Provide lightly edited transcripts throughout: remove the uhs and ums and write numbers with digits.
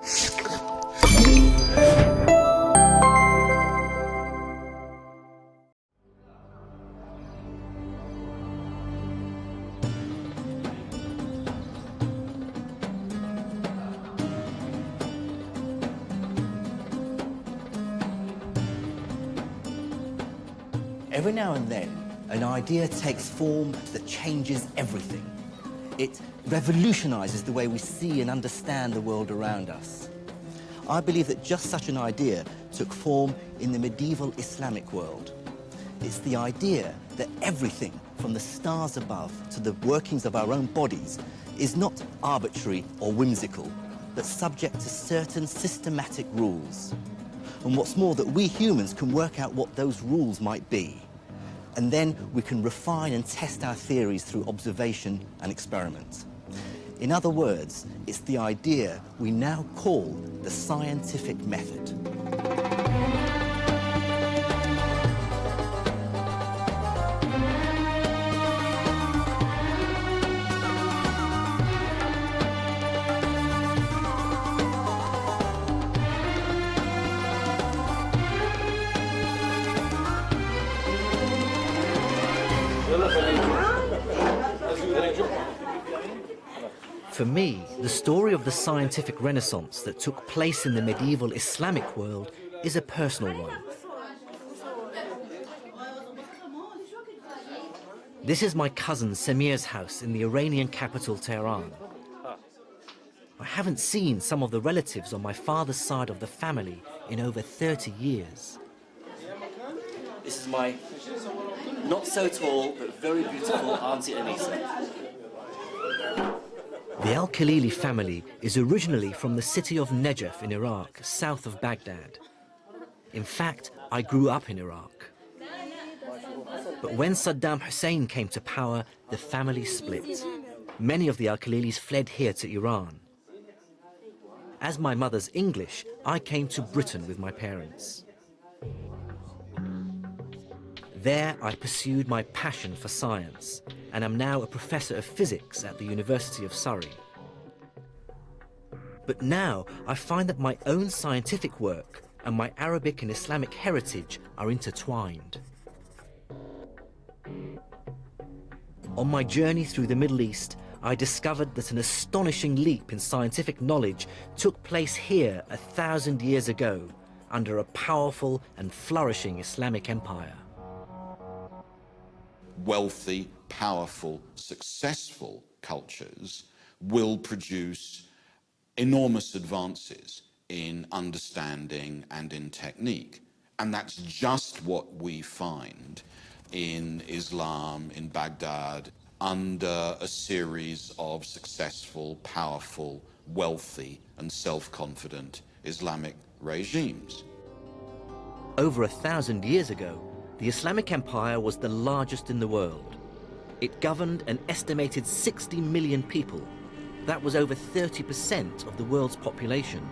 Every now and then, an idea takes form that changes everything. It revolutionizes the way we see and understand the world around us. I believe that just such an idea took form in the medieval Islamic world. It's the idea that everything, from the stars above to the workings of our own bodies, is not arbitrary or whimsical, but subject to certain systematic rules. And what's more, that we humans can work out what those rules might be. And then we can refine and test our theories through observation and experiment. In other words, it's the idea we now call the scientific method. For me, the story of the scientific renaissance that took place in the medieval Islamic world is a personal one. This is my cousin Samir's house in the Iranian capital, Tehran. I haven't seen some of the relatives on my father's side of the family in over 30 years. This is my not so tall but very beautiful Auntie Anisa. The al-Khalili family is originally from the city of Najaf in Iraq, south of Baghdad. In fact, I grew up in Iraq. But when Saddam Hussein came to power, the family split. Many of the al-Khalilis fled here to Iran. As my mother's English, I came to Britain with my parents. There, I pursued my passion for science, and am now a professor of physics at the University of Surrey. But now, I find that my own scientific work and my Arabic and Islamic heritage are intertwined. On my journey through the Middle East, I discovered that an astonishing leap in scientific knowledge took place here 1,000 years ago, under a powerful and flourishing Islamic empire. Wealthy, powerful, successful cultures will produce enormous advances in understanding and in technique. And that's just what we find in Islam, in Baghdad, under a series of successful, powerful, wealthy, and self-confident Islamic regimes. Over 1,000 years ago, the Islamic Empire was the largest in the world. It governed an estimated 60 million people. That was over 30% of the world's population.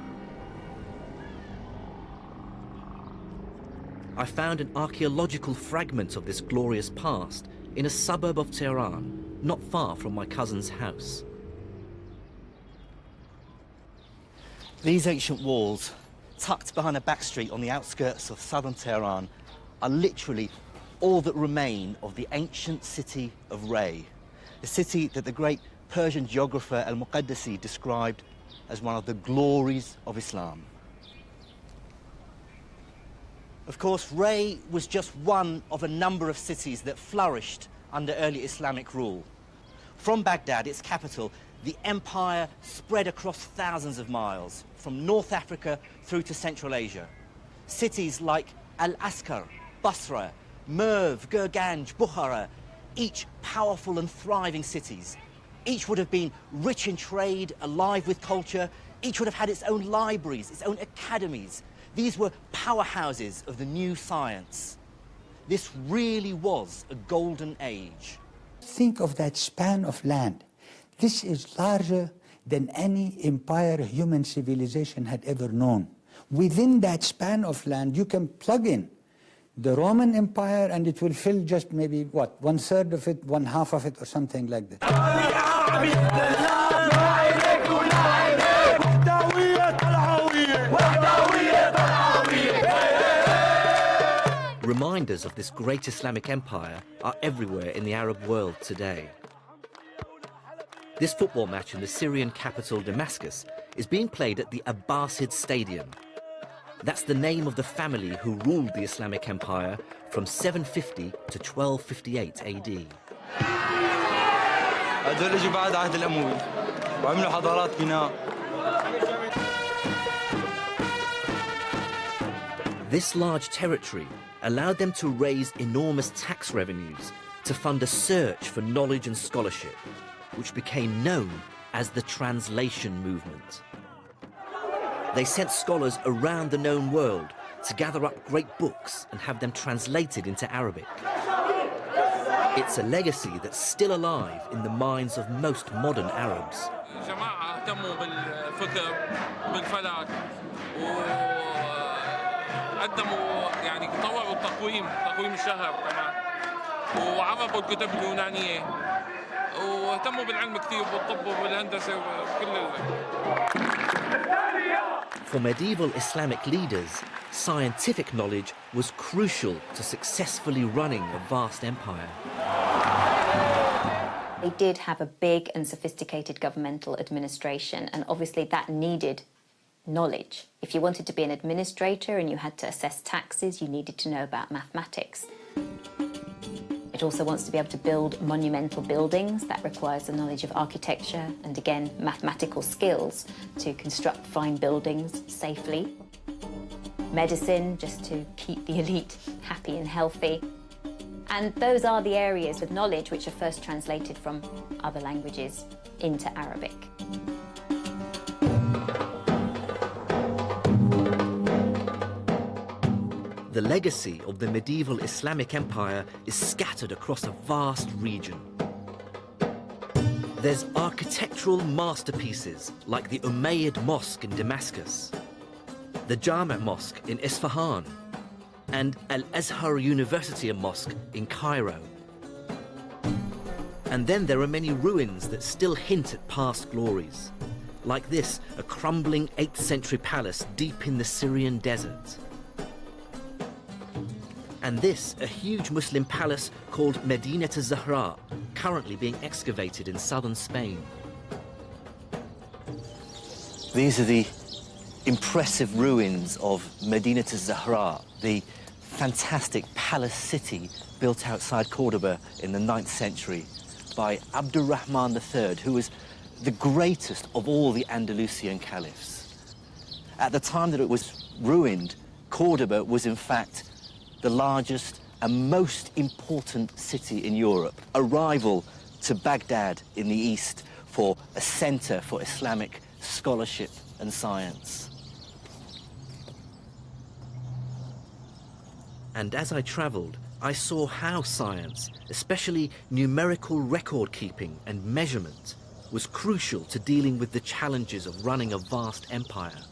I found an archaeological fragment of this glorious past in a suburb of Tehran, not far from my cousin's house. These ancient walls, tucked behind a back street on the outskirts of southern Tehran, are literally all that remain of the ancient city of Ray, the city that the great Persian geographer al-Muqaddasi described as one of the glories of Islam. Of course, Ray was just one of a number of cities that flourished under early Islamic rule. From Baghdad, its capital, the empire spread across thousands of miles, from North Africa through to Central Asia. Cities like Al-Askar, Basra, Merv, Gurganj, Bukhara, each powerful and thriving cities. Each would have been rich in trade, alive with culture. Each would have had its own libraries, its own academies. These were powerhouses of the new science. This really was a golden age. Think of that span of land. This is larger than any empire human civilization had ever known. Within that span of land, you can plug in the Roman Empire and it will fill just maybe, what, 1/3 of it, 1/2 of it, or something like that. reminders of this great Islamic empire are everywhere in the Arab world today. This football match in the Syrian capital Damascus is being played at the Abbasid Stadium. That's the name of the family who ruled the Islamic empire from 750 to 1258 AD. هذول اجوا بعد عهد الأموي وعملوا حضارات بناء. This large territory allowed them to raise enormous tax revenues to fund a search for knowledge and scholarship, which became known as the translation movement. They sent scholars around the known world to gather up great books and have them translated into Arabic. It's a legacy that's still alive in the minds of most modern Arabs. جماعة اهتموا بالفكر بالفلك وقدموا يعني طوروا تقويم الشهر كمان وعربوا الكتب اليونانية واهتموا بالعلم كثير بالطب وبالهندسة وكل For medieval Islamic leaders, scientific knowledge was crucial to successfully running a vast empire. They did have a big and sophisticated governmental administration, and obviously that needed knowledge. If you wanted to be an administrator and you had to assess taxes, you needed to know about mathematics. It also wants to be able to build monumental buildings. That requires the knowledge of architecture and, again, mathematical skills to construct fine buildings safely. Medicine, just to keep the elite happy and healthy. And those are the areas of knowledge which are first translated from other languages into Arabic. The legacy of the medieval Islamic empire is scattered across a vast region. There's architectural masterpieces like the Umayyad Mosque in Damascus, the Jama Mosque in Isfahan, and Al-Azhar University Mosque in Cairo. And then there are many ruins that still hint at past glories, like this, a crumbling 8th century palace deep in the Syrian desert. And this, a huge Muslim palace called Medinat al-Zahra, currently being excavated in southern Spain. These are the impressive ruins of Medinat al-Zahra, the fantastic palace city built outside Cordoba in the 9th century by Abdurrahman III, who was the greatest of all the Andalusian caliphs. At the time that it was ruined, Cordoba was in fact the largest and most important city in Europe, a rival to Baghdad in the east for a center for Islamic scholarship and science. And as I traveled, I saw how science, especially numerical record keeping and measurement, was crucial to dealing with the challenges of running a vast empire.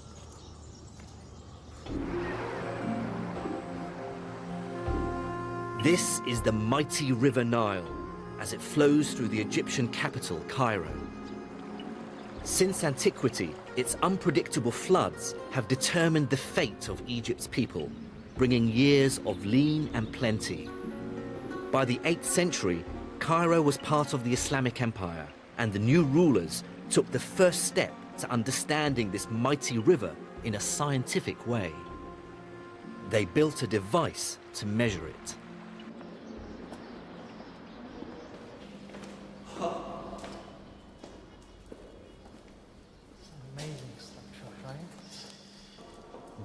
This is the mighty River Nile as it flows through the Egyptian capital, Cairo. Since antiquity, its unpredictable floods have determined the fate of Egypt's people, bringing years of lean and plenty. By the 8th century, Cairo was part of the Islamic Empire, and the new rulers took the first step to understanding this mighty river in a scientific way. They built a device to measure it.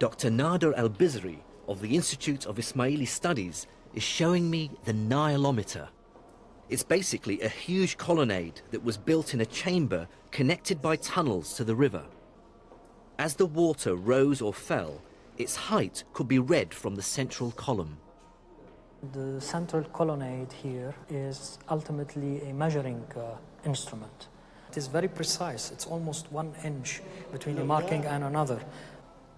Dr. Nader Al-Bizri of the Institute of Ismaili Studies is showing me the Nilometer. It's basically a huge colonnade that was built in a chamber connected by tunnels to the river. As the water rose or fell, its height could be read from the central column. The central colonnade here is ultimately a measuring instrument. It is very precise. It's almost 1 inch between a marking and another.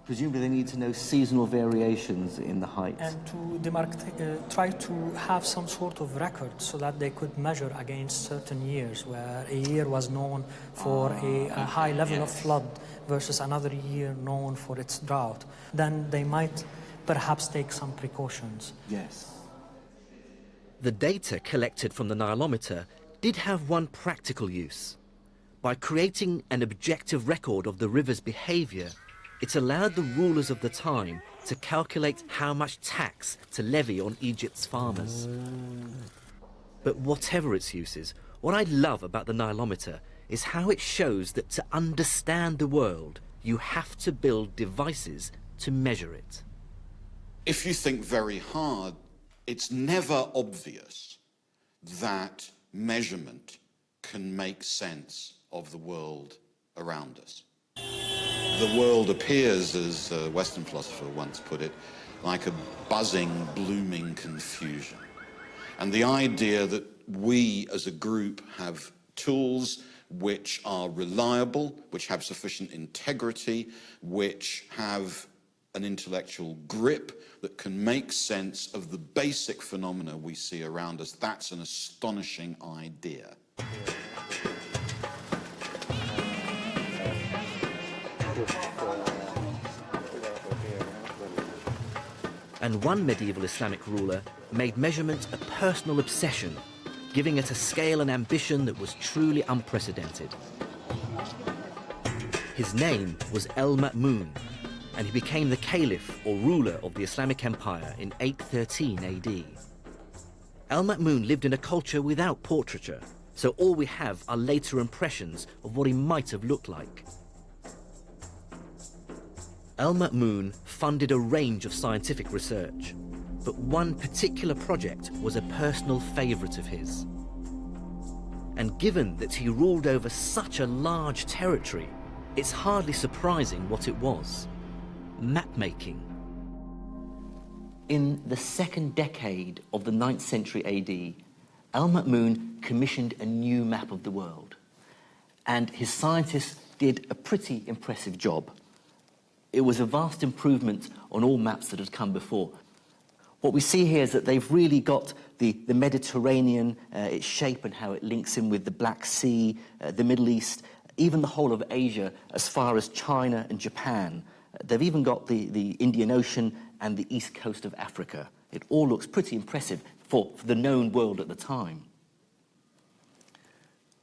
Presumably they need to know seasonal variations in the height. And to try to have some sort of record so that they could measure against certain years, where a year was known for a high level of flood versus another year known for its drought. Then they might perhaps take some precautions. Yes. The data collected from the Nilometer did have one practical use. By creating an objective record of the river's behavior, it allowed the rulers of the time to calculate how much tax to levy on Egypt's farmers. But whatever its uses, what I love about the Nilometer is how it shows that to understand the world, you have to build devices to measure it. If you think very hard, it's never obvious that measurement can make sense of the world around us. The world appears, as a Western philosopher once put it, like a buzzing, blooming confusion. And the idea that we as a group have tools which are reliable, which have sufficient integrity, which have an intellectual grip that can make sense of the basic phenomena we see around us, that's an astonishing idea. And one medieval Islamic ruler made measurement a personal obsession, giving it a scale and ambition that was truly unprecedented. His name was El-Ma'mun, and he became the caliph or ruler of the Islamic Empire in 813 AD. El-Ma'mun lived in a culture without portraiture, so all we have are later impressions of what he might have looked like. El-Ma'mun funded a range of scientific research, but one particular project was a personal favorite of his. And given that he ruled over such a large territory, it's hardly surprising what it was: map-making. In the second decade of the 9th century AD, El-Ma'mun commissioned a new map of the world, and his scientists did a pretty impressive job. It was a vast improvement on all maps that had come before. What we see here is that they've really got the Mediterranean, its shape and how it links in with the Black Sea, the Middle East, even the whole of Asia as far as China and Japan. They've even got the Indian Ocean and the east coast of Africa. It all looks pretty impressive for the known world at the time.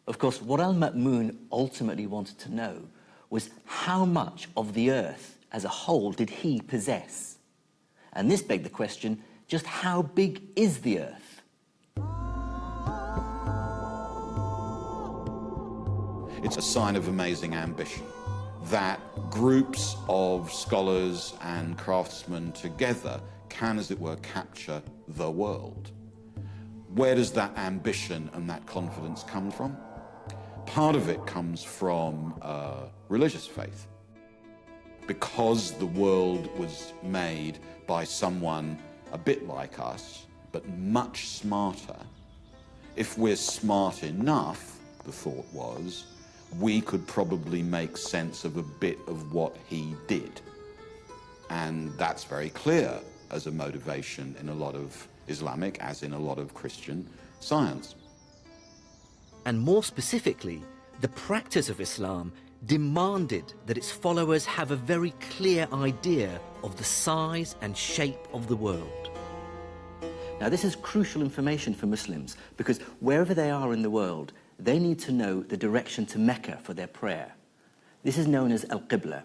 Of course, what El-Ma'mun ultimately wanted to know was how much of the Earth as a whole did he possess? And this begged the question, just how big is the Earth? It's a sign of amazing ambition that groups of scholars and craftsmen together can, as it were, capture the world. Where does that ambition and that confidence come from? Part of it comes from religious faith, because the world was made by someone a bit like us, but much smarter. If we're smart enough, the thought was, we could probably make sense of a bit of what he did. And that's very clear as a motivation in a lot of Islamic, as in a lot of Christian science. And more specifically, the practice of Islam demanded that its followers have a very clear idea of the size and shape of the world. Now, this is crucial information for Muslims, because wherever they are in the world, they need to know the direction to Mecca for their prayer. This is known as al-Qibla.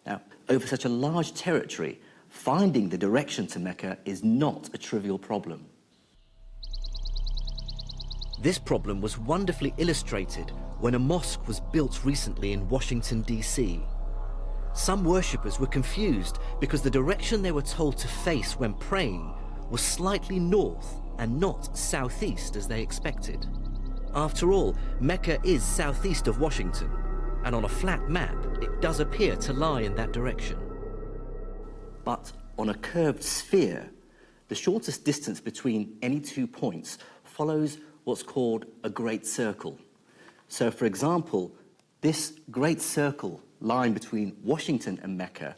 Now, over such a large territory, finding the direction to Mecca is not a trivial problem. This problem was wonderfully illustrated when a mosque was built recently in Washington, D.C. Some worshippers were confused because the direction they were told to face when praying was slightly north and not southeast as they expected. After all, Mecca is southeast of Washington, and on a flat map, it does appear to lie in that direction. But on a curved sphere, the shortest distance between any 2 points follows what's called a great circle. So, for example, this great circle line between Washington and Mecca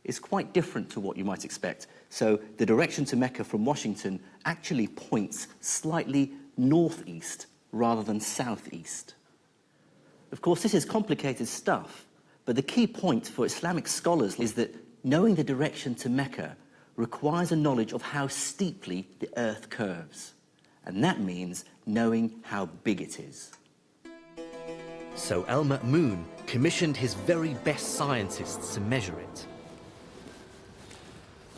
is quite different to what you might expect. So the direction to Mecca from Washington actually points slightly northeast rather than southeast. Of course, this is complicated stuff, but the key point for Islamic scholars is that knowing the direction to Mecca requires a knowledge of how steeply the Earth curves. And that means knowing how big it is. So Al-Ma'mun commissioned his very best scientists to measure it.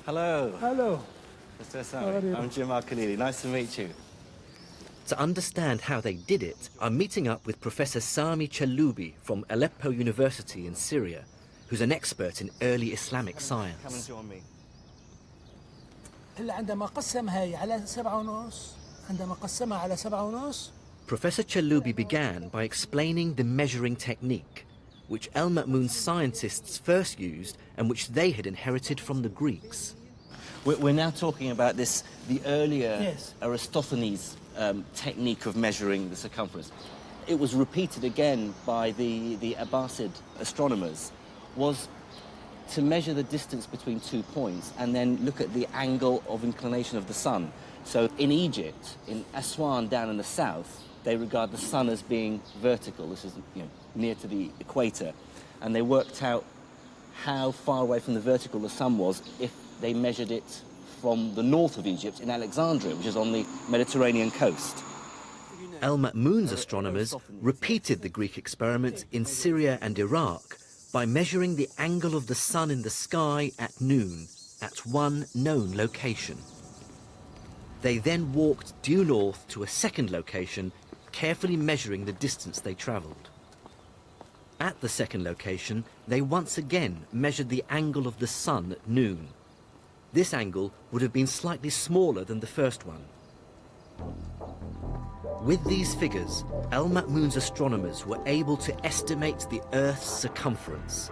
Hello. Hello. Mr. Assami. I'm Mühakimənin. Nice to meet you. To understand how they did it, I'm meeting up with Professor Sami Çelebi from Aleppo University in Syria, who's an expert in early Islamic Come and science. join me. عندما قسمها على 7.5 عندما قسمها على 7.5 Professor Çelebi began by explaining the measuring technique, which Al-Ma'mun's scientists first used and which they had inherited from the Greeks. We're now talking about the earlier Yes. Aristophanes technique of measuring the circumference. It was repeated again by the Abbasid astronomers, was to measure the distance between 2 points and then look at the angle of inclination of the sun. So in Egypt, in Aswan down in the south, they regard the sun as being vertical. This is near to the equator. And they worked out how far away from the vertical the sun was if they measured it from the north of Egypt in Alexandria, which is on the Mediterranean coast. Al-Ma'mun's astronomers repeated the Greek experiment in Syria and Iraq by measuring the angle of the sun in the sky at noon at one known location. They then walked due north to a second location, carefully measuring the distance they travelled. At the second location, they once again measured the angle of the sun at noon. This angle would have been slightly smaller than the first one. With these figures, Al-Ma'mun's astronomers were able to estimate the Earth's circumference.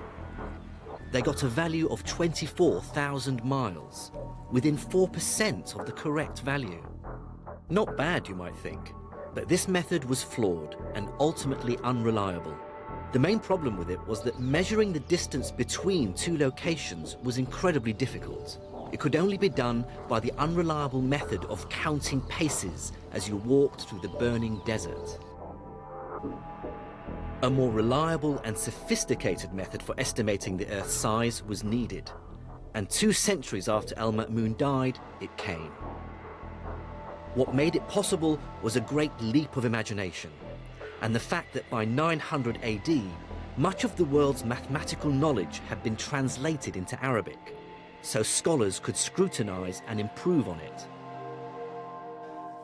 They got a value of 24,000 miles, within 4% of the correct value. Not bad, you might think, but this method was flawed and ultimately unreliable. The main problem with it was that measuring the distance between two locations was incredibly difficult. It could only be done by the unreliable method of counting paces as you walked through the burning desert. A more reliable and sophisticated method for estimating the Earth's size was needed. And 2 centuries after Al-Ma'mun died, it came. What made it possible was a great leap of imagination, and the fact that by 900 AD, much of the world's mathematical knowledge had been translated into Arabic, so scholars could scrutinize and improve on it.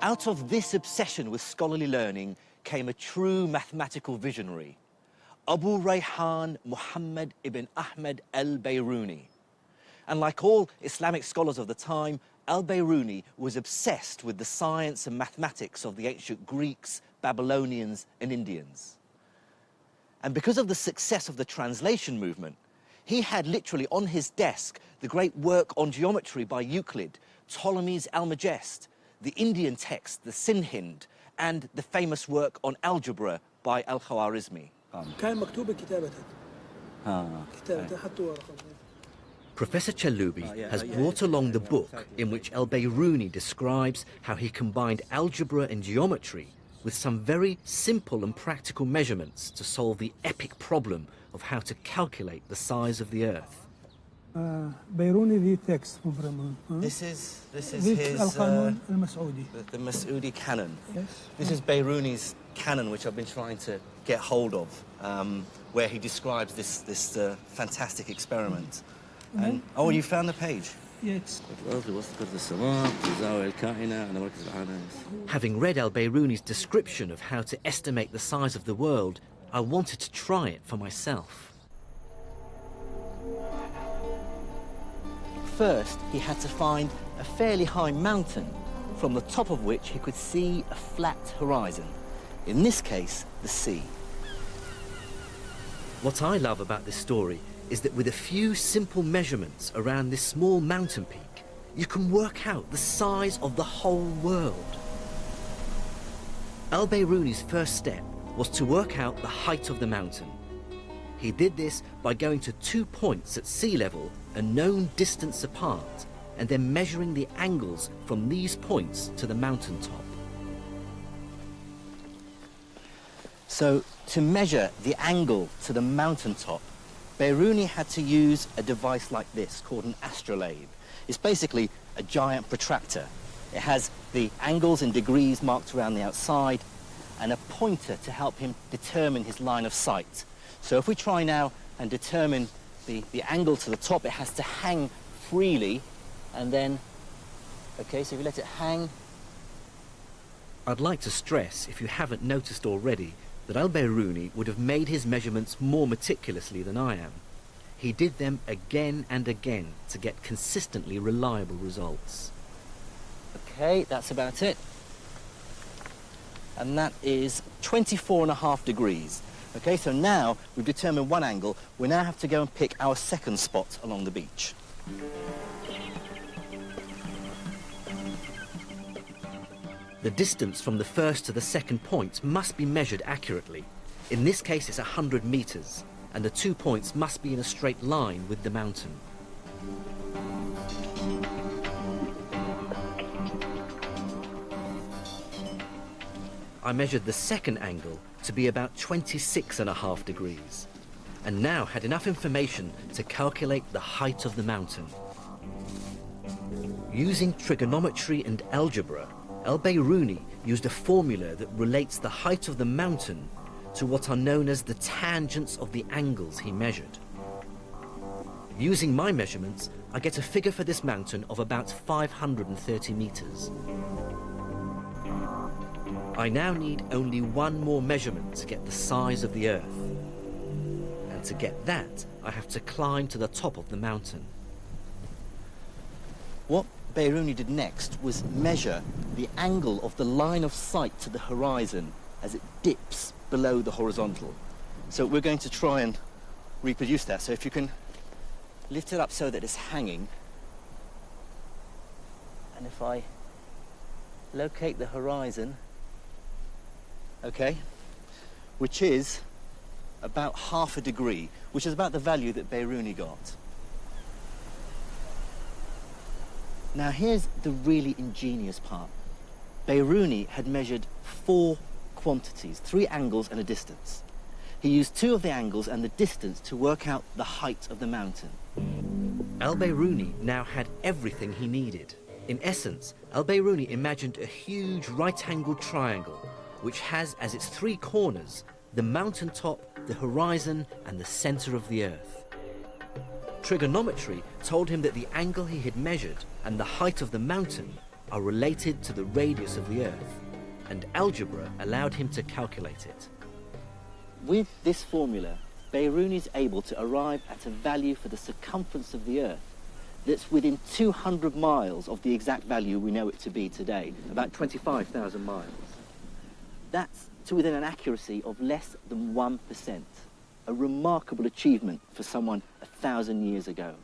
Out of this obsession with scholarly learning came a true mathematical visionary, Abu Rayhan Muhammad ibn Ahmed al-Bayruni. And like all Islamic scholars of the time, al-Bayruni was obsessed with the science and mathematics of the ancient Greeks, Babylonians, and Indians. And because of the success of the translation movement, he had literally on his desk the great work on geometry by Euclid, Ptolemy's Almagest, the Indian text, the Sinhind, and the famous work on algebra by al-Khwarizmi. كان مكتوبة كتابة كتابة حطوا ورقة. Professor Çelebi has brought along the book in which al-Bayruni describes how he combined algebra and geometry with some very simple and practical measurements to solve the epic problem of how to calculate the size of the Earth. بيروني ذي text مبرمون. This is his القانون المسعودي. the Mas'udi canon. Yes. This is Bayruni's canon, which I've been trying to get hold of, where he describes this fantastic experiment. And, oh, you found the page. Yes. Having read al-Bayruni's description of how to estimate the size of the world, I wanted to try it for myself. First, he had to find a fairly high mountain from the top of which he could see a flat horizon. In this case, the sea. What I love about this story is that with a few simple measurements around this small mountain peak, you can work out the size of the whole world. Al-Bayruni's first step was to work out the height of the mountain. He did this by going to 2 points at sea level, a known distance apart, and then measuring the angles from these points to the mountaintop. So, to measure the angle to the mountaintop, Bayruni had to use a device like this, called an astrolabe. It's basically a giant protractor. It has the angles and degrees marked around the outside and a pointer to help him determine his line of sight. So if we try now and determine the angle to the top, it has to hang freely and then, okay, so if you let it hang. I'd like to stress, if you haven't noticed already, that al-Biruni would have made his measurements more meticulously than I am. He did them again and again to get consistently reliable results. Okay, that's about it. And that is 24.5 degrees. Okay, so now we've determined one angle. We now have to go and pick our second spot along the beach. The distance from the first to the second point must be measured accurately. In this case, it's 100 meters, and the 2 points must be in a straight line with the mountain. I measured the second angle to be about 26.5 degrees, and now had enough information to calculate the height of the mountain. Using trigonometry and algebra, al-Biruni used a formula that relates the height of the mountain to what are known as the tangents of the angles he measured. Using my measurements, I get a figure for this mountain of about 530 meters. I now need only one more measurement to get the size of the Earth. And to get that, I have to climb to the top of the mountain. What Biruni did next was measure the angle of the line of sight to the horizon as it dips below the horizontal. So we're going to try and reproduce that. So if you can lift it up so that it's hanging, and if I locate the horizon, okay, which is about 0.5 degree, which is about the value that Biruni got. Now here's the really ingenious part. Biruni had measured 4 quantities, 3 angles and a distance. He used 2 of the angles and the distance to work out the height of the mountain. Al-Biruni now had everything he needed. In essence, al-Biruni imagined a huge right-angled triangle which has as its 3 corners the mountaintop, the horizon and the center of the Earth. Trigonometry told him that the angle he had measured and the height of the mountain are related to the radius of the Earth, and algebra allowed him to calculate it. With this formula, Biruni is able to arrive at a value for the circumference of the Earth that's within 200 miles of the exact value we know it to be today, about 25,000 miles. That's to within an accuracy of less than 1%. A remarkable achievement for someone 1,000 years ago.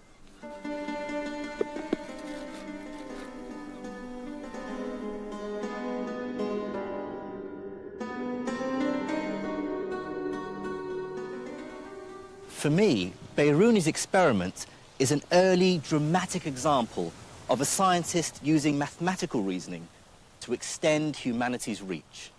For me, Biruni's experiment is an early dramatic example of a scientist using mathematical reasoning to extend humanity's reach.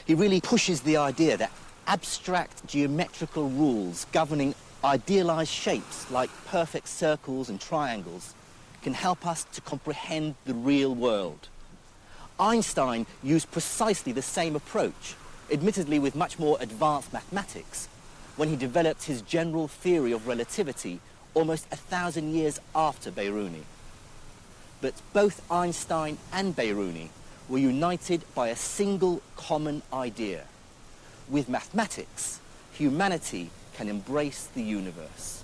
He really pushes the idea that abstract geometrical rules governing idealized shapes like perfect circles and triangles can help us to comprehend the real world. Einstein used precisely the same approach, admittedly with much more advanced mathematics, when he developed his general theory of relativity almost 1,000 years after Biruni. But both Einstein and Biruni were united by a single common idea. With mathematics, humanity can embrace the universe.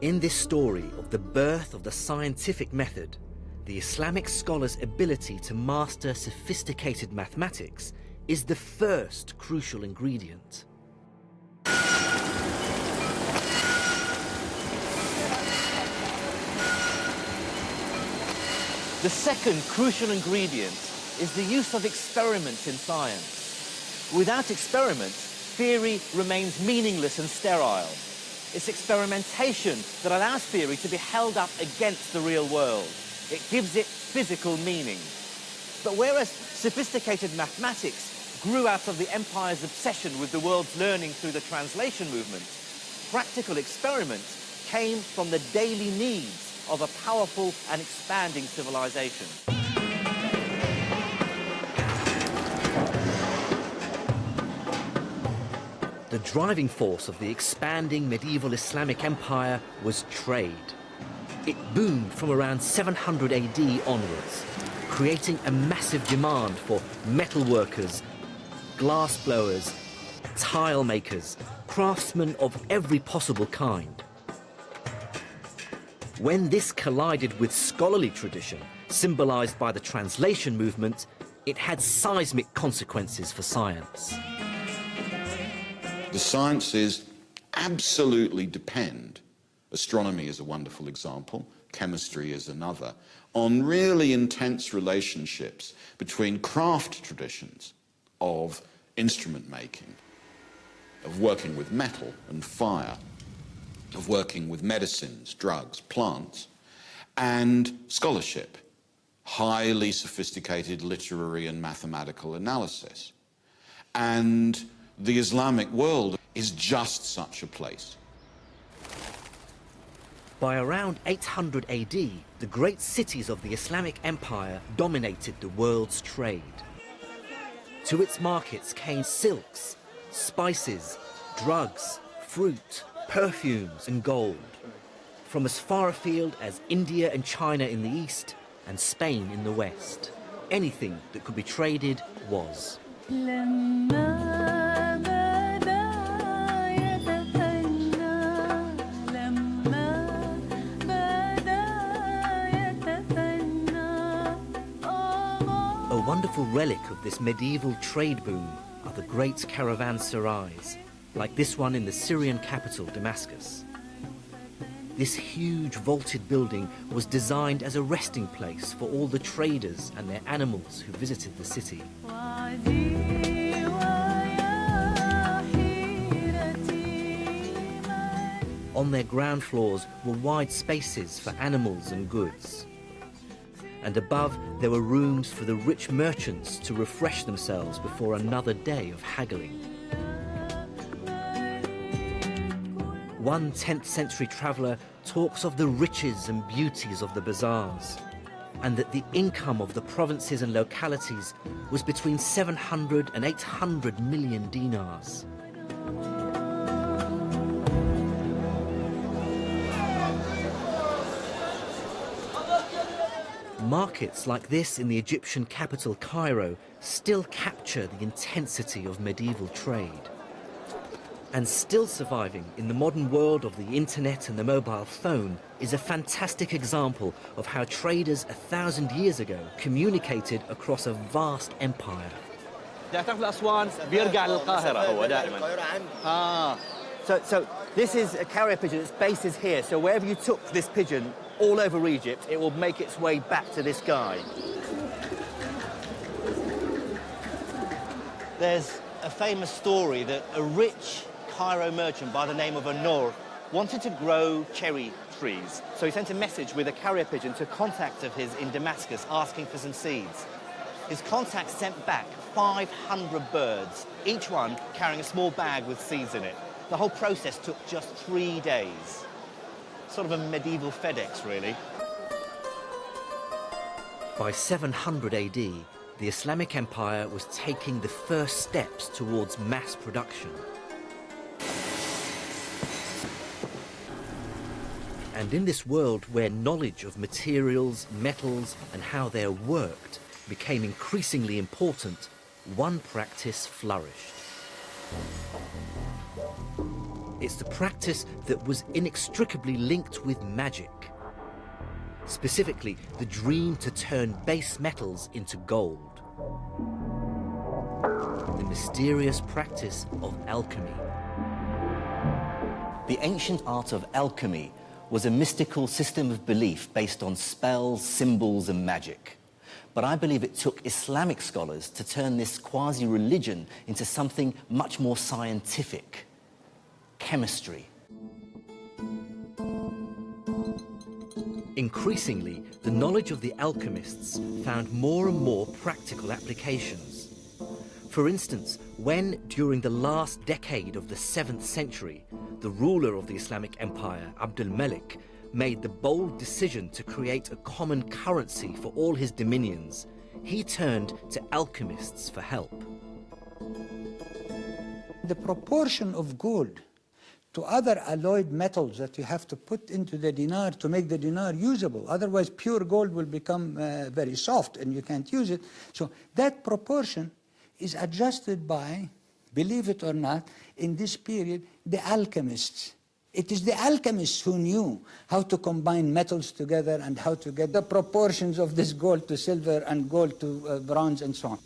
In this story of the birth of the scientific method, the Islamic scholar's ability to master sophisticated mathematics is the first crucial ingredient. The second crucial ingredient is the use of experiments in science. Without experiment, theory remains meaningless and sterile. It's experimentation that allows theory to be held up against the real world. It gives it physical meaning. But whereas sophisticated mathematics grew out of the empire's obsession with the world's learning through the translation movement, practical experiment came from the daily needs of a powerful and expanding civilization. The driving force of the expanding medieval Islamic empire was trade. It boomed from around 700 AD onwards, creating a massive demand for metal workers, glass blowers, tile makers, craftsmen of every possible kind. When this collided with scholarly tradition, symbolized by the translation movement, it had seismic consequences for science. The sciences absolutely depend, astronomy is a wonderful example, chemistry is another, on really intense relationships between craft traditions of instrument making, of working with metal and fire, of working with medicines, drugs, plants, and scholarship, highly sophisticated literary and mathematical analysis. And the Islamic world is just such a place. By around 800 AD, the great cities of the Islamic Empire dominated the world's trade. To its markets came silks, spices, drugs, fruit, perfumes and gold, from as far afield as India and China in the east and Spain in the west. Anything that could be traded was. A wonderful relic of this medieval trade boom are the great caravanserais, like this one in the Syrian capital, Damascus. This huge vaulted building was designed as a resting place for all the traders and their animals who visited the city. On their ground floors were wide spaces for animals and goods. And above, there were rooms for the rich merchants to refresh themselves before another day of haggling. One 10th century traveller talks of the riches and beauties of the bazaars, and that the income of the provinces and localities was between 700 and 800 million dinars. Markets like this in the Egyptian capital Cairo still capture the intensity of medieval trade. And still surviving in the modern world of the internet and the mobile phone is a fantastic example of how traders 1,000 years ago communicated across a vast empire. So this is a carrier pigeon, its base is here, so wherever you took this pigeon all over Egypt, it will make its way back to this guy. There's a famous story that a rich Cairo merchant by the name of Anor wanted to grow cherry trees. So he sent a message with a carrier pigeon to a contact of his in Damascus asking for some seeds. His contact sent back 500 birds, each one carrying a small bag with seeds in it. The whole process took just 3 days. Sort of a medieval FedEx, really. By 700 AD, the Islamic Empire was taking the first steps towards mass production. And in this world where knowledge of materials, metals, and how they're worked became increasingly important, one practice flourished. It's the practice that was inextricably linked with magic. Specifically, the dream to turn base metals into gold. The mysterious practice of alchemy. The ancient art of alchemy was a mystical system of belief based on spells, symbols, and magic. But I believe it took Islamic scholars to turn this quasi-religion into something much more scientific. Chemistry. Increasingly, the knowledge of the alchemists found more and more practical applications. For instance, when, during the last decade of the 7th century, the ruler of the Islamic Empire, Abdul Malik, made the bold decision to create a common currency for all his dominions, he turned to alchemists for help. The proportion of gold to other alloyed metals that you have to put into the dinar to make the dinar usable. Otherwise, pure gold will become very soft and you can't use it. So that proportion is adjusted by, believe it or not, in this period, the alchemists. It is the alchemists who knew how to combine metals together and how to get the proportions of this gold to silver and gold to bronze and so on.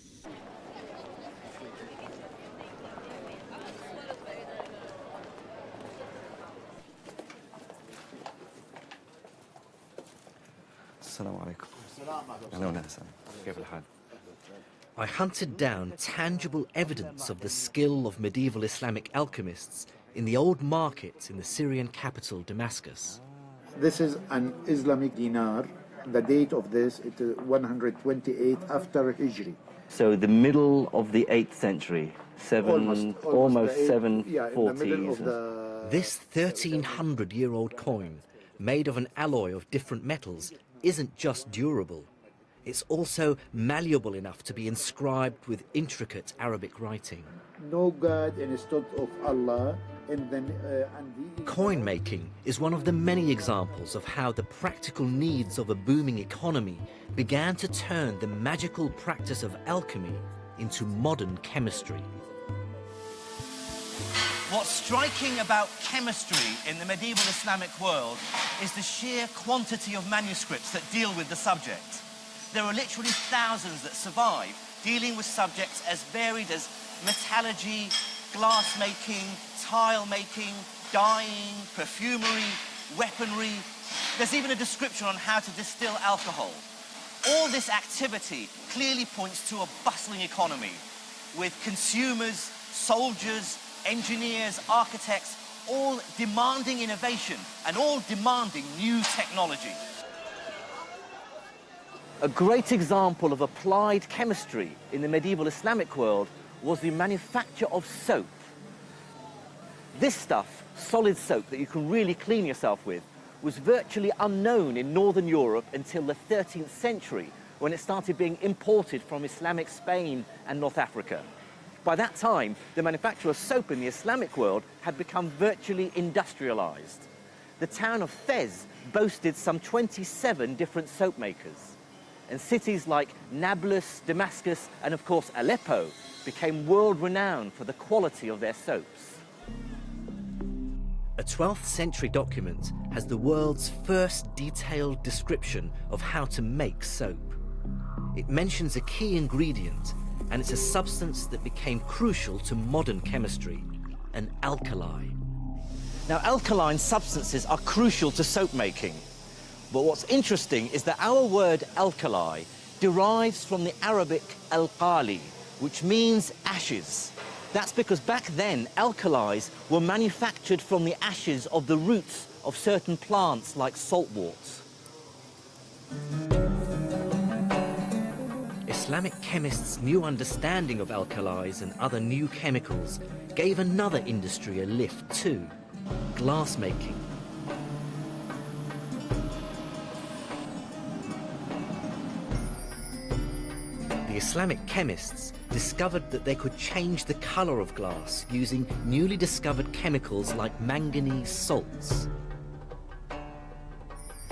Assalamu alaikum. I hunted down tangible evidence of the skill of medieval Islamic alchemists in the old markets in the Syrian capital, Damascus. This is an Islamic dinar. The date of this is 128 after Hijri. So the middle of the 8th century, almost 740s. Yeah, in the middle of the... This 1,300-year-old coin, made of an alloy of different metals, isn't just durable. It's also malleable enough to be inscribed with intricate Arabic writing. No God instead of Allah. Coin making is one of the many examples of how the practical needs of a booming economy began to turn the magical practice of alchemy into modern chemistry. What's striking about chemistry in the medieval Islamic world is the sheer quantity of manuscripts that deal with the subject. There are literally thousands that survive, dealing with subjects as varied as metallurgy, glass making, tile making, dyeing, perfumery, weaponry. There's even a description on how to distill alcohol. All this activity clearly points to a bustling economy, with consumers, soldiers, engineers, architects, all demanding innovation and all demanding new technology. A great example of applied chemistry in the medieval Islamic world was the manufacture of soap. This stuff, solid soap that you can really clean yourself with, was virtually unknown in Northern Europe until the 13th century, when it started being imported from Islamic Spain and North Africa. By that time, the manufacture of soap in the Islamic world had become virtually industrialized. The town of Fez boasted some 27 different soap makers. And cities like Nablus, Damascus, and of course Aleppo became world-renowned for the quality of their soaps. A 12th century document has the world's first detailed description of how to make soap. It mentions a key ingredient, and it's a substance that became crucial to modern chemistry, an alkali. Now, alkaline substances are crucial to soap making. But what's interesting is that our word alkali derives from the Arabic al-qali, which means ashes. That's because back then, alkalis were manufactured from the ashes of the roots of certain plants like saltwort. Islamic chemists' new understanding of alkalis and other new chemicals gave another industry a lift too, glass making. The Islamic chemists discovered that they could change the color of glass using newly discovered chemicals like manganese salts.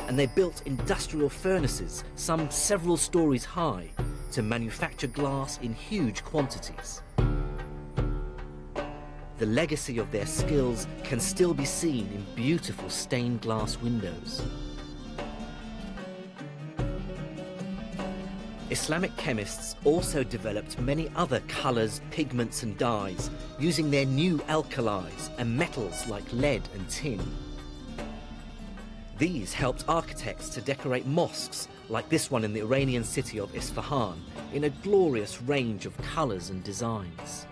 And they built industrial furnaces, some several stories high, to manufacture glass in huge quantities. The legacy of their skills can still be seen in beautiful stained glass windows. Islamic chemists also developed many other colors, pigments and dyes, using their new alkalis and metals like lead and tin. These helped architects to decorate mosques, like this one in the Iranian city of Isfahan, in a glorious range of colors and designs.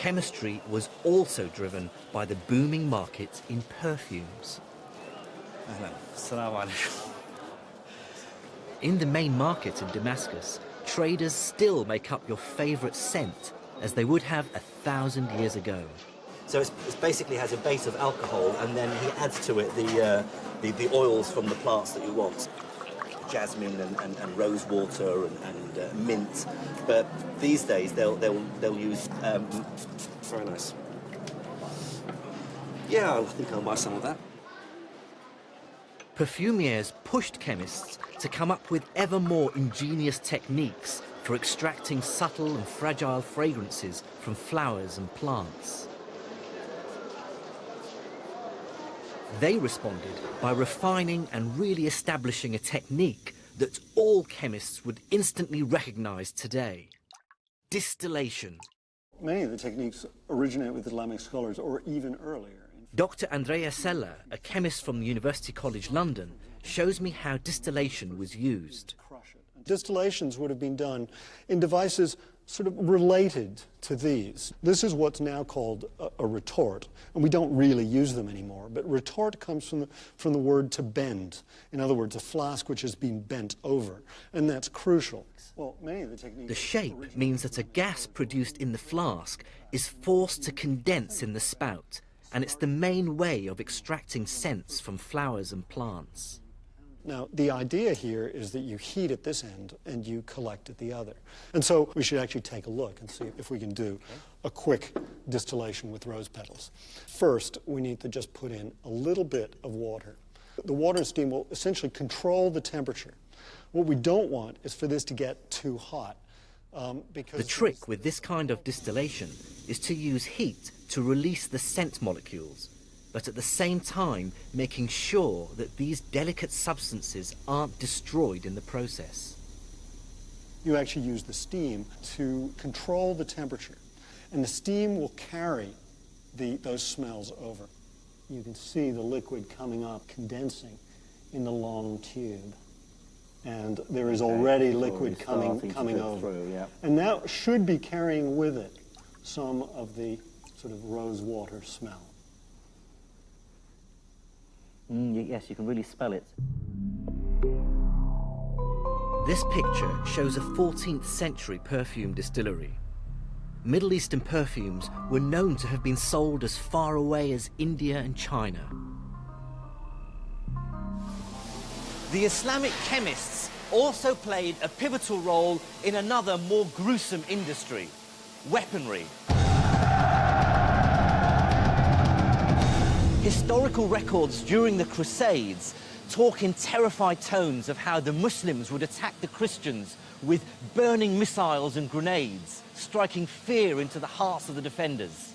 chemistry was also driven by the booming market in perfumes. In the main market in Damascus, traders still make up your favourite scent as they would have 1,000 years ago. So it basically has a base of alcohol, and then he adds to it the oils from the plants that you want. Jasmine and rose water and mint. But these days they'll use very nice. Yeah, I think I'll buy some of that. Perfumiers pushed chemists to come up with ever more ingenious techniques for extracting subtle and fragile fragrances from flowers and plants. They responded by refining and really establishing a technique that all chemists would instantly recognize today: distillation. Many of the techniques originate with Islamic scholars or even earlier. Dr. Andrea Sella, a chemist from University College London, shows me how distillation was used. Distillations would have been done in devices sort of related to these. This is what's now called a retort, and we don't really use them anymore, but retort comes from the word to bend. In other words, a flask which has been bent over, and that's crucial. Well, many of the techniques... The shape means that a gas produced in the flask is forced to condense in the spout, and it's the main way of extracting scents from flowers and plants. Now, the idea here is that you heat at this end and you collect at the other. And so we should actually take a look and see if we can do a quick distillation with rose petals. First, we need to just put in a little bit of water. The water and steam will essentially control the temperature. What we don't want is for this to get too hot. The trick with this kind of distillation is to use heat to release the scent molecules, but at the same time making sure that these delicate substances aren't destroyed in the process. You actually use the steam to control the temperature, and the steam will carry those smells over. You can see the liquid coming up, condensing in the long tube. And there is already liquid coming over. Through, yeah. And that should be carrying with it some of the sort of rose water smell. Yes, you can really smell it. This picture shows a 14th century perfume distillery. Middle Eastern perfumes were known to have been sold as far away as India and China. The Islamic chemists also played a pivotal role in another more gruesome industry: weaponry. Historical records during the Crusades talk in terrified tones of how the Muslims would attack the Christians with burning missiles and grenades, striking fear into the hearts of the defenders.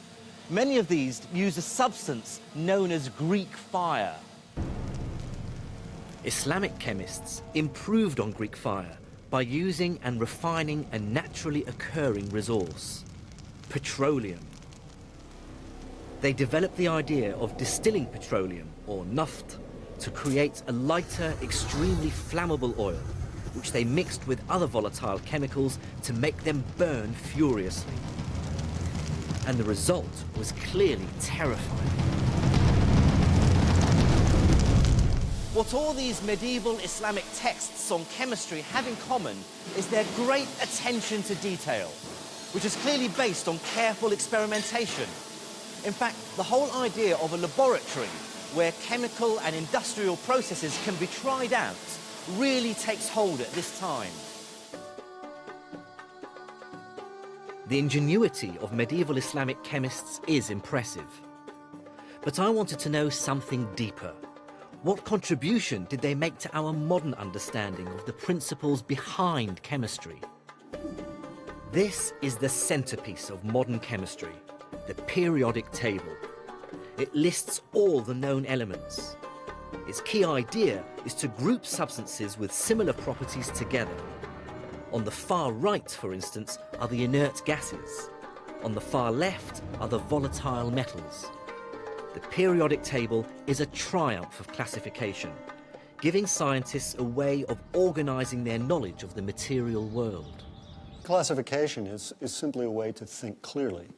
Many of these use a substance known as Greek fire. Islamic chemists improved on Greek fire by using and refining a naturally occurring resource: petroleum. They developed the idea of distilling petroleum, or naft, to create a lighter, extremely flammable oil, which they mixed with other volatile chemicals to make them burn furiously. And the result was clearly terrifying. What all these medieval Islamic texts on chemistry have in common is their great attention to detail, which is clearly based on careful experimentation. In fact, the whole idea of a laboratory where chemical and industrial processes can be tried out really takes hold at this time. The ingenuity of medieval Islamic chemists is impressive. But I wanted to know something deeper. What contribution did they make to our modern understanding of the principles behind chemistry? This is the centerpiece of modern chemistry, the periodic table. It lists all the known elements. Its key idea is to group substances with similar properties together. On the far right, for instance, are the inert gases. On the far left are the volatile metals. The periodic table is a triumph of classification, giving scientists a way of organizing their knowledge of the material world. Classification is simply a way to think clearly.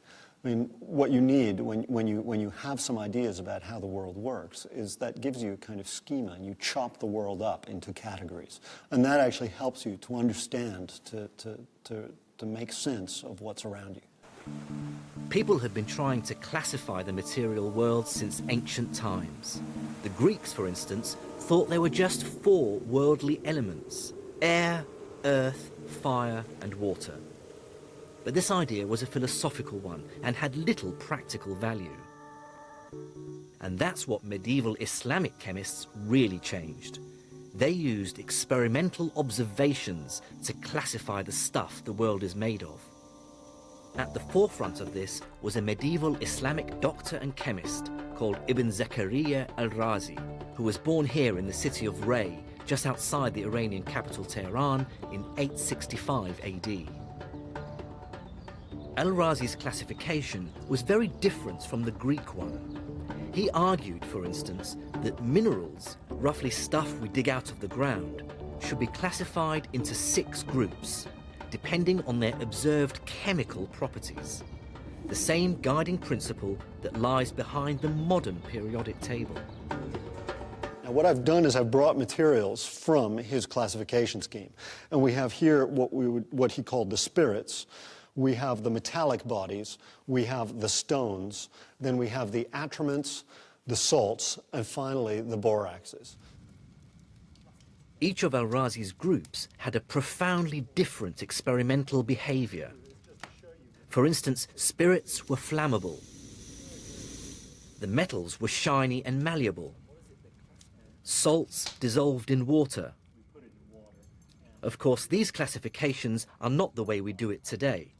I mean, what you need when you have some ideas about how the world works is that gives you a kind of schema, and you chop the world up into categories. And that actually helps you to understand, to make sense of what's around you. People had been trying to classify the material world since ancient times. The Greeks, for instance, thought there were just 4 worldly elements: air, earth, fire, and water. But this idea was a philosophical one and had little practical value. And that's what medieval Islamic chemists really changed. They used experimental observations to classify the stuff the world is made of. At the forefront of this was a medieval Islamic doctor and chemist called Ibn Zakaria al-Razi, who was born here in the city of Ray, just outside the Iranian capital Tehran, in 865 AD. Al-Razi's classification was very different from the Greek one. He argued, for instance, that minerals, roughly stuff we dig out of the ground, should be classified into 6 groups, depending on their observed chemical properties. The same guiding principle that lies behind the modern periodic table. Now, what I've done is I've brought materials from his classification scheme. And we have here what he called the spirits. We have the metallic bodies, we have the stones, then we have the atriments, the salts, and finally the boraxes. Each of Al-Razi's groups had a profoundly different experimental behavior. For instance, spirits were flammable. The metals were shiny and malleable. Salts dissolved in water. Of course, these classifications are not the way we do it today.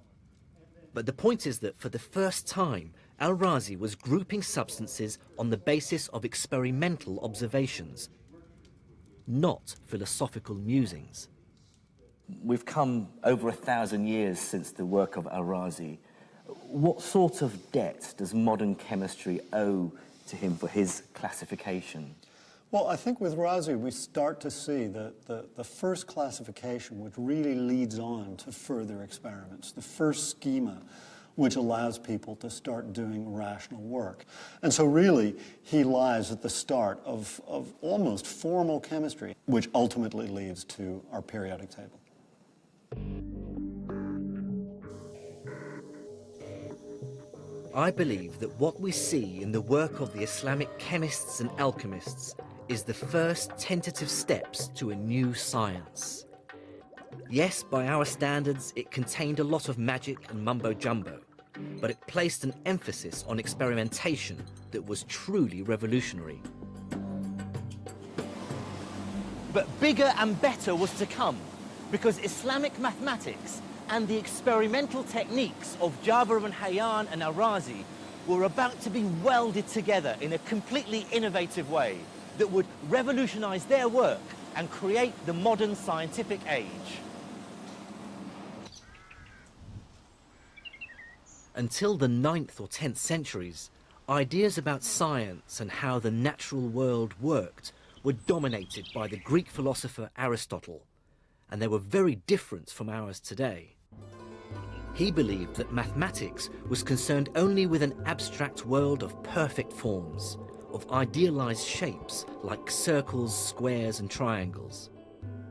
But the point is that for the first time, Al-Razi was grouping substances on the basis of experimental observations, not philosophical musings. We've come over 1,000 years since the work of Al-Razi. What sort of debt does modern chemistry owe to him for his classification? Well, I think with Razi we start to see the first classification which really leads on to further experiments, the first schema which allows people to start doing rational work. And so really he lies at the start of almost formal chemistry, which ultimately leads to our periodic table. I believe that what we see in the work of the Islamic chemists and alchemists is the first tentative steps to a new science. Yes, by our standards, it contained a lot of magic and mumbo-jumbo, but it placed an emphasis on experimentation that was truly revolutionary. But bigger and better was to come, because Islamic mathematics and the experimental techniques of Jabir ibn Hayyan and Al-Razi were about to be welded together in a completely innovative way that would revolutionize their work and create the modern scientific age. Until the 9th or 10th centuries, ideas about science and how the natural world worked were dominated by the Greek philosopher Aristotle, and they were very different from ours today. He believed that mathematics was concerned only with an abstract world of perfect forms, of idealized shapes like circles, squares, and triangles.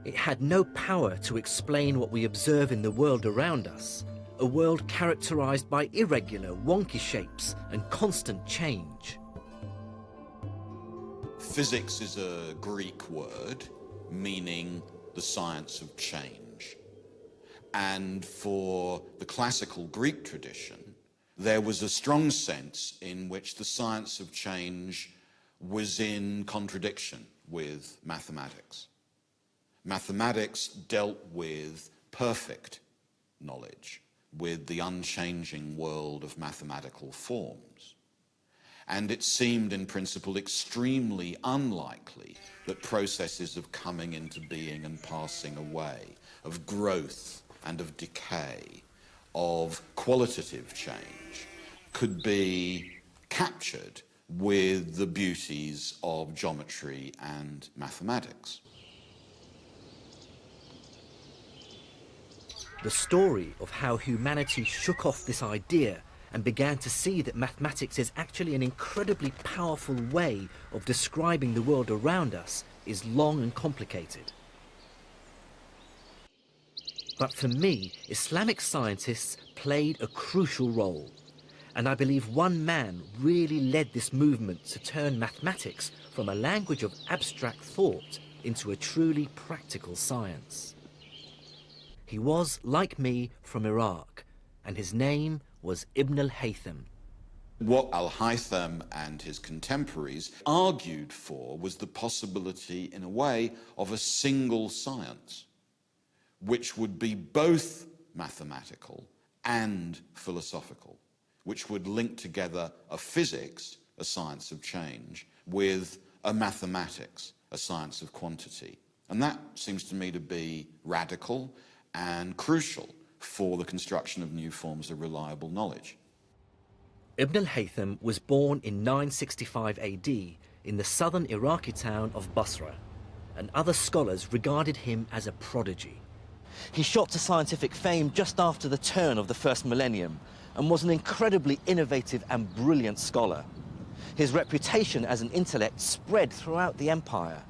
It had no power to explain what we observe in the world around us, a world characterized by irregular, wonky shapes and constant change. Physics is a Greek word meaning the science of change. And for the classical Greek tradition, there was a strong sense in which the science of change was in contradiction with mathematics. Mathematics dealt with perfect knowledge, with the unchanging world of mathematical forms. And it seemed in principle extremely unlikely that processes of coming into being and passing away, of growth and of decay, of qualitative change, could be captured with the beauties of geometry and mathematics. The story of how humanity shook off this idea and began to see that mathematics is actually an incredibly powerful way of describing the world around us, is long and complicated. But for me, Islamic scientists played a crucial role. And I believe one man really led this movement to turn mathematics from a language of abstract thought into a truly practical science. He was, like me, from Iraq, and his name was Ibn al-Haytham. What al-Haytham and his contemporaries argued for was the possibility, in a way, of a single science, which would be both mathematical and philosophical, which would link together a physics, a science of change, with a mathematics, a science of quantity. And that seems to me to be radical and crucial for the construction of new forms of reliable knowledge. Ibn al-Haytham was born in 965 AD in the southern Iraqi town of Basra, and other scholars regarded him as a prodigy. He shot to scientific fame just after the turn of the first millennium, and was an incredibly innovative and brilliant scholar. His reputation as an intellect spread throughout the empire.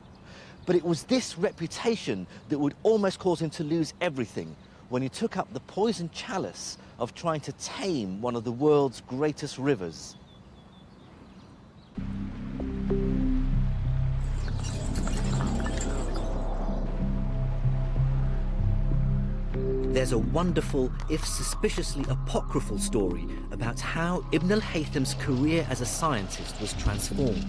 But it was this reputation that would almost cause him to lose everything when he took up the poisoned chalice of trying to tame one of the world's greatest rivers. There's a wonderful, if suspiciously apocryphal story about how Ibn al-Haytham's career as a scientist was transformed.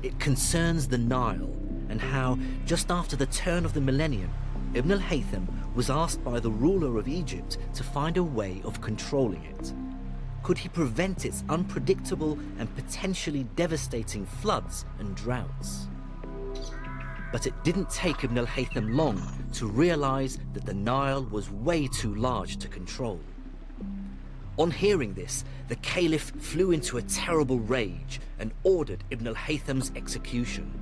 It concerns the Nile and how, just after the turn of the millennium, Ibn al-Haytham was asked by the ruler of Egypt to find a way of controlling it. Could he prevent its unpredictable and potentially devastating floods and droughts? But it didn't take Ibn al-Haytham long to realize that the Nile was way too large to control. On hearing this, the caliph flew into a terrible rage and ordered Ibn al-Haytham's execution.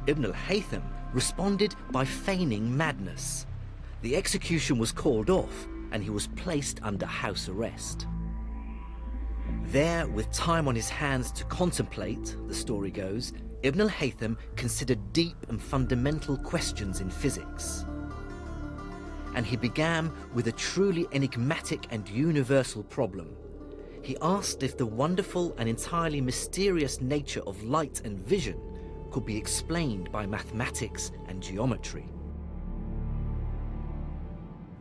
Ibn al-Haytham responded by feigning madness. The execution was called off and he was placed under house arrest. There, with time on his hands to contemplate, the story goes, Ibn al-Haytham considered deep and fundamental questions in physics. And he began with a truly enigmatic and universal problem. He asked if the wonderful and entirely mysterious nature of light and vision could be explained by mathematics and geometry.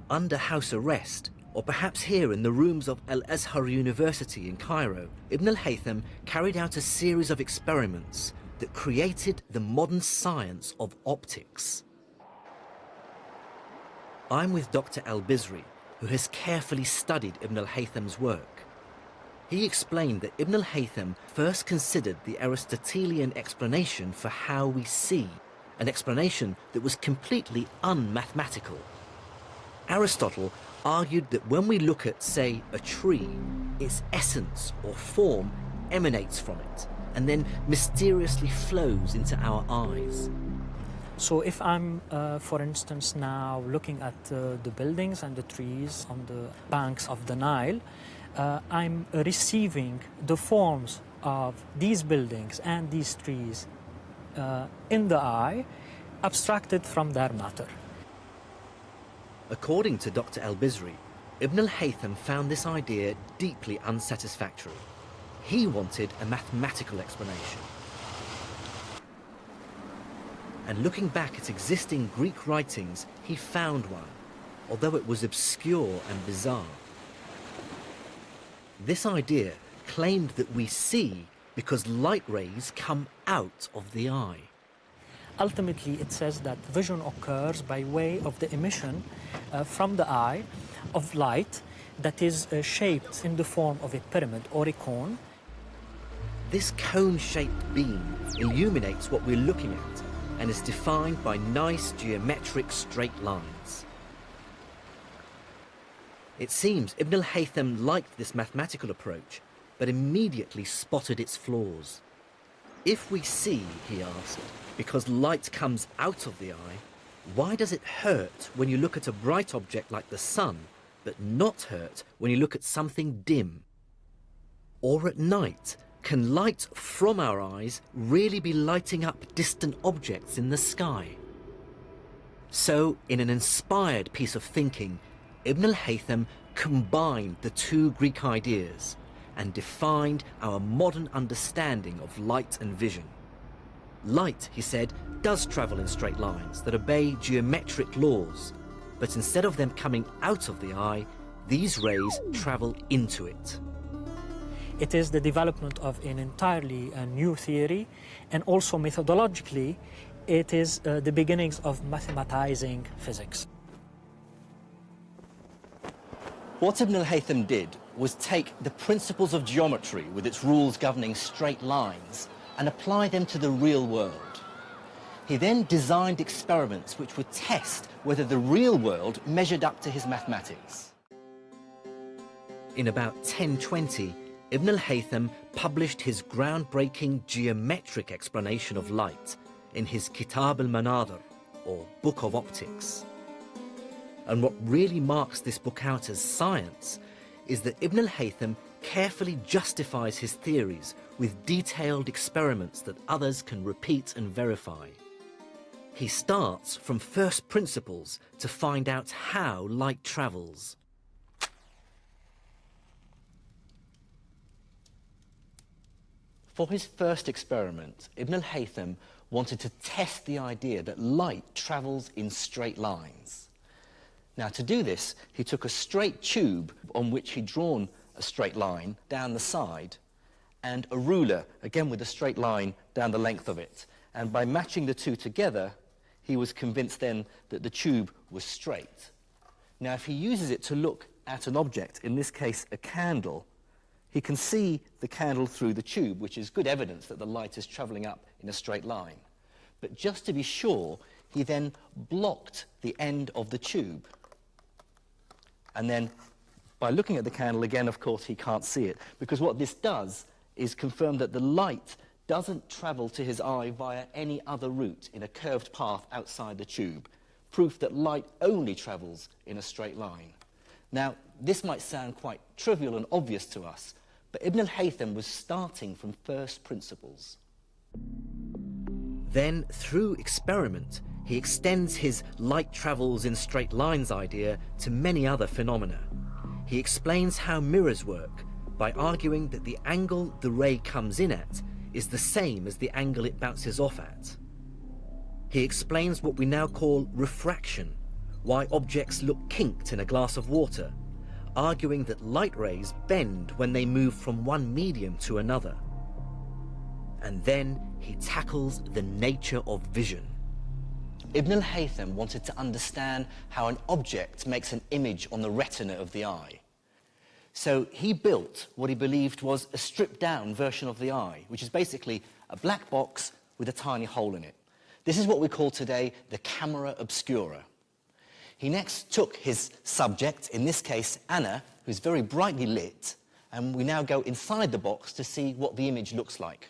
Under house arrest, or perhaps here in the rooms of Al-Azhar University in Cairo, Ibn al-Haytham carried out a series of experiments that created the modern science of optics. I'm with Dr. Al-Bizri, who has carefully studied Ibn al-Haytham's work. He explained that Ibn al-Haytham first considered the Aristotelian explanation for how we see, an explanation that was completely unmathematical. Aristotle argued that when we look at, say, a tree, its essence or form emanates from it and then mysteriously flows into our eyes. So if I'm, for instance, now looking at the buildings and the trees on the banks of the Nile, I'm receiving the forms of these buildings and these trees in the eye, abstracted from their matter. According to Dr. Al-Bizri, Ibn al-Haytham found this idea deeply unsatisfactory. He wanted a mathematical explanation. And looking back at existing Greek writings, he found one, although it was obscure and bizarre. This idea claimed that we see because light rays come out of the eye. Ultimately, it says that vision occurs by way of the emission from the eye of light that is shaped in the form of a pyramid or a cone. This cone-shaped beam illuminates what we're looking at and is defined by nice geometric straight lines. It seems Ibn al-Haytham liked this mathematical approach, but immediately spotted its flaws. If we see, he asked, because light comes out of the eye, why does it hurt when you look at a bright object like the sun but not hurt when you look at something dim? Or at night, can light from our eyes really be lighting up distant objects in the sky? So, in an inspired piece of thinking, Ibn al-Haytham combined the two Greek ideas and defined our modern understanding of light and vision. Light, he said, does travel in straight lines that obey geometric laws, but instead of them coming out of the eye, these rays travel into it. It is the development of an entirely new theory, and also methodologically, it is the beginnings of mathematizing physics. What Ibn al-Haytham did was take the principles of geometry with its rules governing straight lines and apply them to the real world. He then designed experiments which would test whether the real world measured up to his mathematics. In about 1020, Ibn al-Haytham published his groundbreaking geometric explanation of light in his Kitab al-Manadhir, or Book of Optics. And what really marks this book out as science is that Ibn al-Haytham carefully justifies his theories with detailed experiments that others can repeat and verify. He starts from first principles to find out how light travels. For his first experiment, Ibn al-Haytham wanted to test the idea that light travels in straight lines. Now, to do this, he took a straight tube on which he'd drawn a straight line down the side and a ruler, again with a straight line down the length of it. And by matching the two together, he was convinced then that the tube was straight. Now, if he uses it to look at an object, in this case a candle, he can see the candle through the tube, which is good evidence that the light is travelling up in a straight line. But just to be sure, he then blocked the end of the tube. And then, by looking at the candle again, of course, he can't see it, because what this does is confirm that the light doesn't travel to his eye via any other route in a curved path outside the tube, proof that light only travels in a straight line. Now, this might sound quite trivial and obvious to us, but Ibn al-Haytham was starting from first principles. Then, through experiment, he extends his light travels in straight lines idea to many other phenomena. He explains how mirrors work by arguing that the angle the ray comes in at is the same as the angle it bounces off at. He explains what we now call refraction, why objects look kinked in a glass of water, arguing that light rays bend when they move from one medium to another. And then he tackles the nature of vision. Ibn al-Haytham wanted to understand how an object makes an image on the retina of the eye. So he built what he believed was a stripped-down version of the eye, which is basically a black box with a tiny hole in it. This is what we call today the camera obscura. He next took his subject, in this case Anna, who's very brightly lit, and we now go inside the box to see what the image looks like.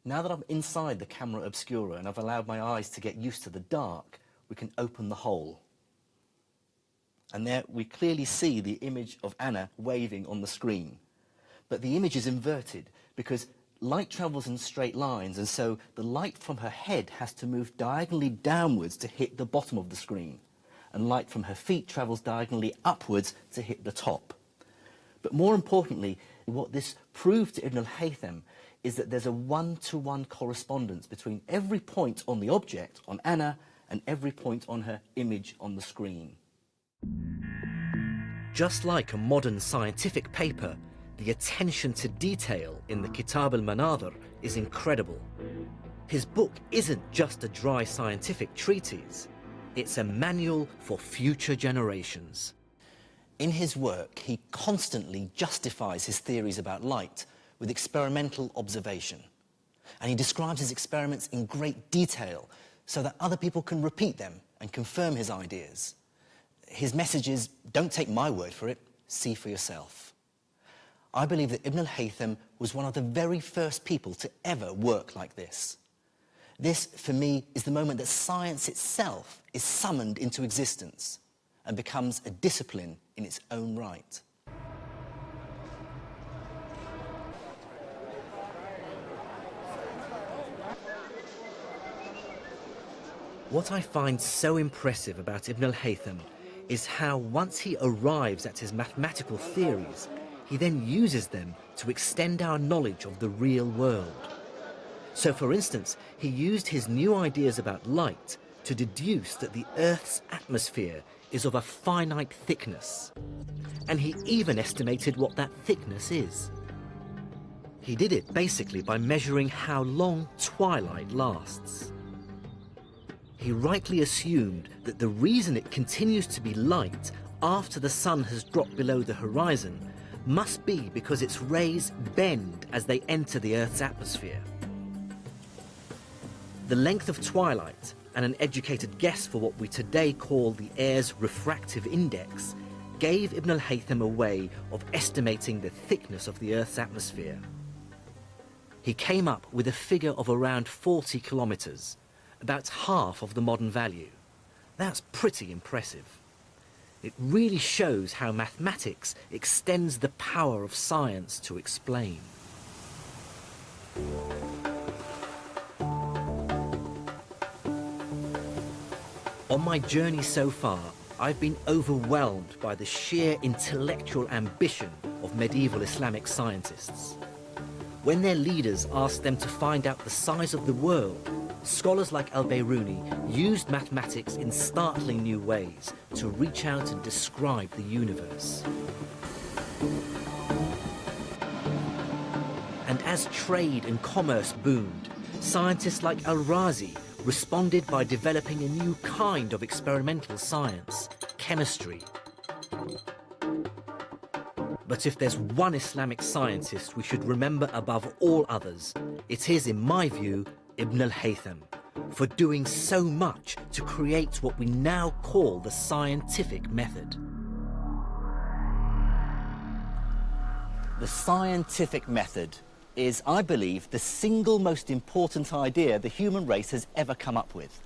Now that I'm inside the camera obscura and I've allowed my eyes to get used to the dark, we can open the hole. And there we clearly see the image of Anna waving on the screen. But the image is inverted because light travels in straight lines, and so the light from her head has to move diagonally downwards to hit the bottom of the screen, and light from her feet travels diagonally upwards to hit the top. But more importantly, what this proved to Ibn al-Haytham is that there's a one-to-one correspondence between every point on the object, on Anna, and every point on her image on the screen. Just like a modern scientific paper, the attention to detail in the Kitab al-Manadhir is incredible. His book isn't just a dry scientific treatise, it's a manual for future generations. In his work, he constantly justifies his theories about light with experimental observation. And he describes his experiments in great detail so that other people can repeat them and confirm his ideas. His message is, don't take my word for it, see for yourself. I believe that Ibn al-Haytham was one of the very first people to ever work like this. This, for me, is the moment that science itself is summoned into existence and becomes a discipline in its own right. What I find so impressive about Ibn al-Haytham is how once he arrives at his mathematical theories, he then uses them to extend our knowledge of the real world. So, for instance, he used his new ideas about light to deduce that the Earth's atmosphere is of a finite thickness. And he even estimated what that thickness is. He did it basically by measuring how long twilight lasts. He rightly assumed that the reason it continues to be light after the sun has dropped below the horizon must be because its rays bend as they enter the Earth's atmosphere. The length of twilight and an educated guess for what we today call the air's refractive index gave Ibn al-Haytham a way of estimating the thickness of the Earth's atmosphere. He came up with a figure of around 40 kilometers, about half of the modern value. That's pretty impressive. It really shows how mathematics extends the power of science to explain. On my journey so far, I've been overwhelmed by the sheer intellectual ambition of medieval Islamic scientists. When their leaders asked them to find out the size of the world, scholars like al-Biruni used mathematics in startling new ways to reach out and describe the universe. And as trade and commerce boomed, scientists like al-Razi responded by developing a new kind of experimental science, chemistry. But if there's one Islamic scientist we should remember above all others, it is, in my view, Ibn al-Haytham, for doing so much to create what we now call the scientific method. The scientific method is, I believe, the single most important idea the human race has ever come up with.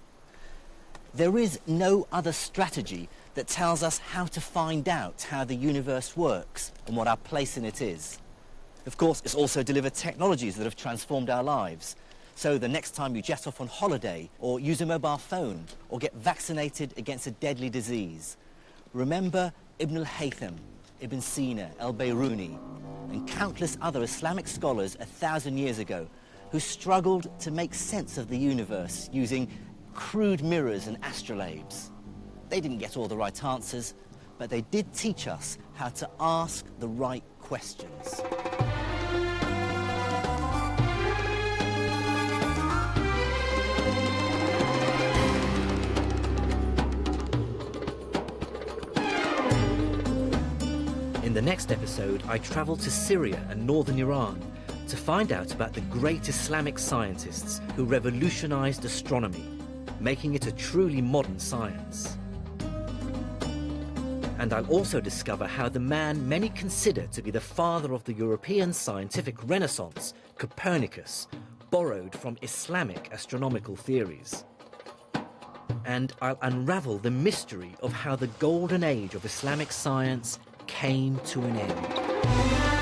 There is no other strategy that tells us how to find out how the universe works and what our place in it is. Of course, it's also delivered technologies that have transformed our lives. So the next time you jet off on holiday, or use a mobile phone, or get vaccinated against a deadly disease, remember Ibn al-Haytham, Ibn Sina, al-Biruni, and countless other Islamic scholars 1,000 years ago who struggled to make sense of the universe using crude mirrors and astrolabes. They didn't get all the right answers, but they did teach us how to ask the right questions. In the next episode, I travel to Syria and northern Iran to find out about the great Islamic scientists who revolutionized astronomy, making it a truly modern science. And I'll also discover how the man many consider to be the father of the European scientific renaissance, Copernicus, borrowed from Islamic astronomical theories. And I'll unravel the mystery of how the golden age of Islamic science came to an end.